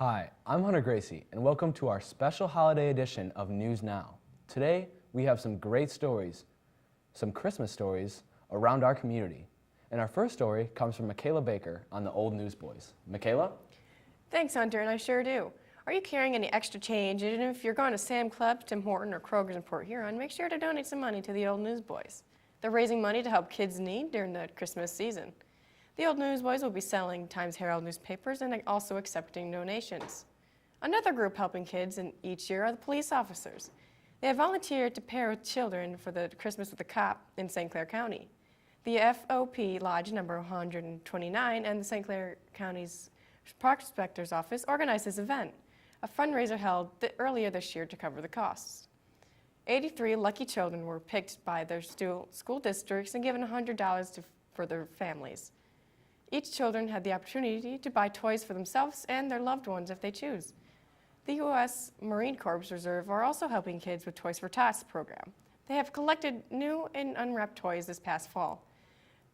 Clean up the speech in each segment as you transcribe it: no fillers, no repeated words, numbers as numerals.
Hi, I'm Hunter Gracie, and welcome to our special holiday edition of News Now. Today, we have some great stories, some Christmas stories around our community. And our first story comes from Michaela Baker on the Old Newsboys. Michaela? Thanks, Hunter, and I sure do. Are you carrying any extra change? And if you're going to Sam Club, Tim Horton, or Kroger's in Port Huron, make sure to donate some money to the Old Newsboys. They're raising money to help kids in need during the Christmas season. The Old Newsboys will be selling Times Herald newspapers and also accepting donations. Another group helping kids each year are the police officers. They have volunteered to pair with children for the Christmas with a Cop in St. Clair County. The FOP Lodge number 129 and the St. Clair County's Prospector's Office organized this event, a fundraiser held earlier this year to cover the costs. 83 lucky children were picked by their school districts and given $100 for their families. Each children had the opportunity to buy toys for themselves and their loved ones if they choose. The U.S. Marine Corps Reserve are also helping kids with Toys for Tots program. They have collected new and unwrapped toys this past fall.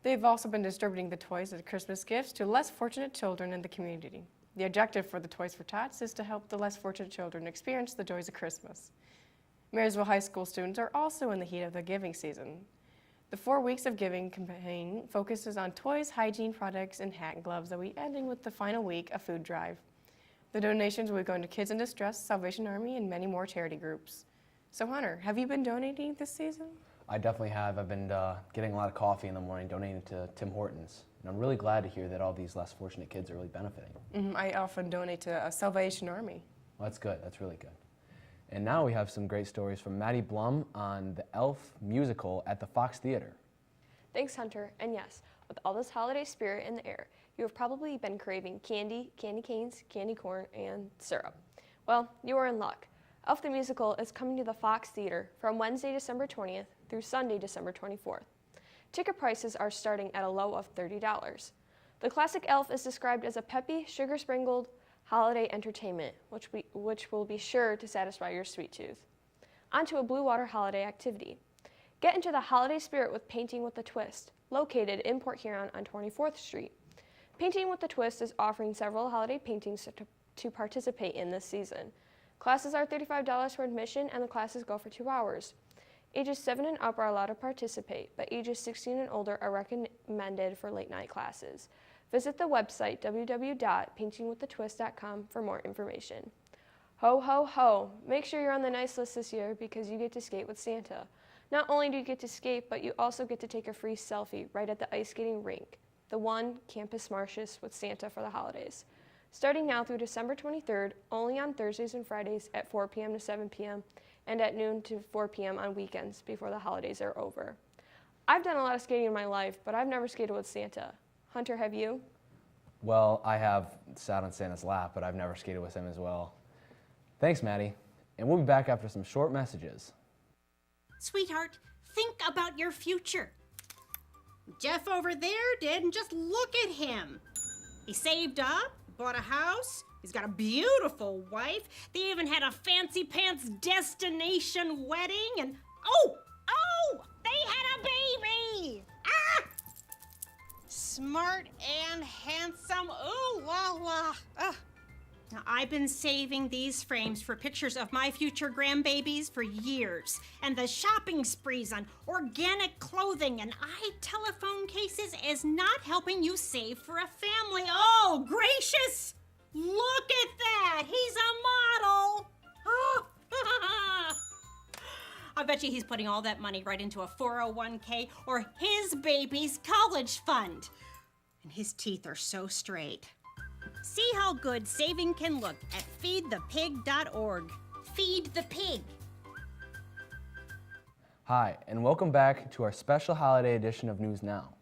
They've also been distributing the toys as Christmas gifts to less fortunate children in the community. The objective for the Toys for Tots is to help the less fortunate children experience the joys of Christmas. Marysville High School students are also in the heat of the giving season. The 4 weeks of giving campaign focuses on toys, hygiene products, and hat and gloves that will be ending with the final week, a food drive. The donations will be going to Kids in Distress, Salvation Army, and many more charity groups. So Hunter, have you been donating this season? I definitely have. I've been getting a lot of coffee in the morning, donating to Tim Hortons. And I'm really glad to hear that all these less fortunate kids are really benefiting. I often donate to Salvation Army. Well, that's good. That's really good. And now we have some great stories from Maddie Blum on the Elf musical at the Fox Theater. Thanks, Hunter. And yes, with all this holiday spirit in the air, you have probably been craving candy, candy canes, candy corn, and syrup. Well, you are in luck. Elf the Musical is coming to the Fox Theater from Wednesday, December 20th through Sunday, December 24th. Ticket prices are starting at a low of $30. The classic Elf is described as a peppy, sugar-sprinkled holiday entertainment, which will be sure to satisfy your sweet tooth. On to a Blue Water holiday activity. Get into the holiday spirit with Painting with a Twist, located in Port Huron on 24th Street. Painting with a Twist is offering several holiday paintings to participate in this season. Classes are $35 for admission, and the classes go for 2 hours. Ages 7 and up are allowed to participate, but ages 16 and older are recommended for late night classes. Visit the website www.paintingwithatwist.com for more information. Ho, ho, ho! Make sure you're on the nice list this year because you get to skate with Santa. Not only do you get to skate, but you also get to take a free selfie right at the ice skating rink, the one Campus Martius with Santa for the holidays. Starting now through December 23rd, only on Thursdays and Fridays at 4 p.m. to 7 p.m. and at noon to 4 p.m. on weekends before the holidays are over. I've done a lot of skating in my life, but I've never skated with Santa. Hunter, have you? Well, I have sat on Santa's lap, but I've never skated with him as well. Thanks, Maddie. And we'll be back after some short messages. Sweetheart, think about your future. Jeff over there did, and just look at him. He saved up, bought a house, he's got a beautiful wife, they even had a fancy pants destination wedding, and oh, they had a baby! Ah! Smart and handsome, ooh la la. Now, I've been saving these frames for pictures of my future grandbabies for years, and the shopping sprees on organic clothing and telephone cases is not helping you save for a family. Oh, gracious! Look at that! He's a model! Oh. I bet you he's putting all that money right into a 401k or his baby's college fund. And his teeth are so straight. See how good saving can look at feedthepig.org. Feed the pig. Hi, and welcome back to our special holiday edition of News Now.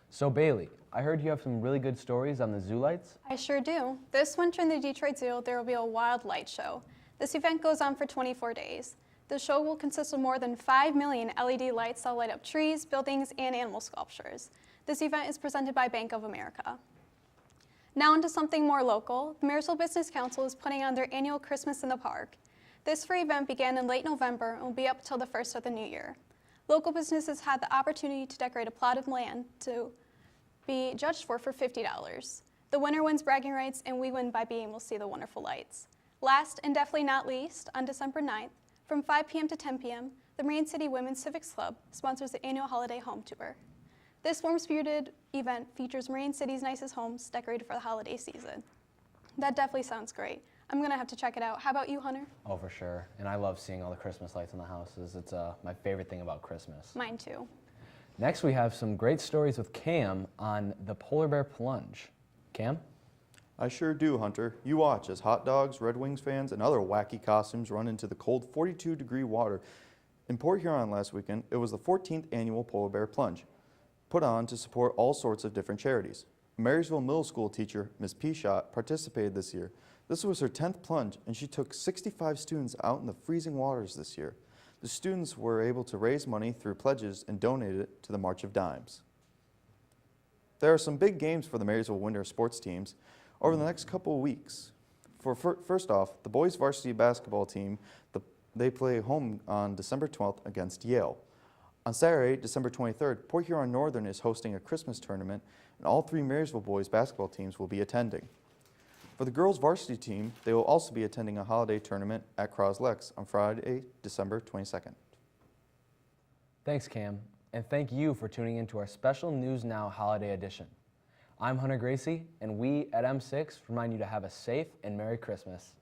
So Bailey, I heard you have some really good stories on the zoo lights? I sure do. This winter in the Detroit Zoo, there will be a wild light show. This event goes on for 24 days. The show will consist of more than 5 million LED lights that light up trees, buildings, and animal sculptures. This event is presented by Bank of America. Now into something more local, the Marysville Business Council is putting on their annual Christmas in the Park. This free event began in late November and will be up until the first of the new year. Local businesses had the opportunity to decorate a plot of land to be judged for $50. The winner wins bragging rights, and we win by being able to see the wonderful lights. Last and definitely not least, on December 9th, from 5 p.m. to 10 p.m., the Marine City Women's Civics Club sponsors the annual holiday home tour. This warm-spirited event features Marine City's nicest homes decorated for the holiday season. That definitely sounds great. I'm gonna have to check it out. How about you, Hunter? Oh, for sure. And I love seeing all the Christmas lights in the houses. It's my favorite thing about Christmas. Mine too. Next, we have some great stories with Cam on the polar bear plunge. Cam? I sure do, Hunter. You watch as hot dogs, Red Wings fans, and other wacky costumes run into the cold 42-degree water. In Port Huron last weekend, it was the 14th annual polar bear plunge, put on to support all sorts of different charities. Marysville Middle School teacher, Ms. Peashot, participated this year. This was her 10th plunge, and she took 65 students out in the freezing waters this year. The students were able to raise money through pledges and donate it to the March of Dimes. There are some big games for the Marysville winter sports teams over the next couple of weeks. First off, the boys varsity basketball team, they play home on December 12th against Yale. On Saturday, December 23rd, Port Huron Northern is hosting a Christmas tournament, and all 3 Marysville boys basketball teams will be attending. For the girls varsity team, they will also be attending a holiday tournament at Croslex on Friday, December 22nd. Thanks, Cam. And thank you for tuning in to our special News Now holiday edition. I'm Hunter Gracie, and we at M6 remind you to have a safe and Merry Christmas.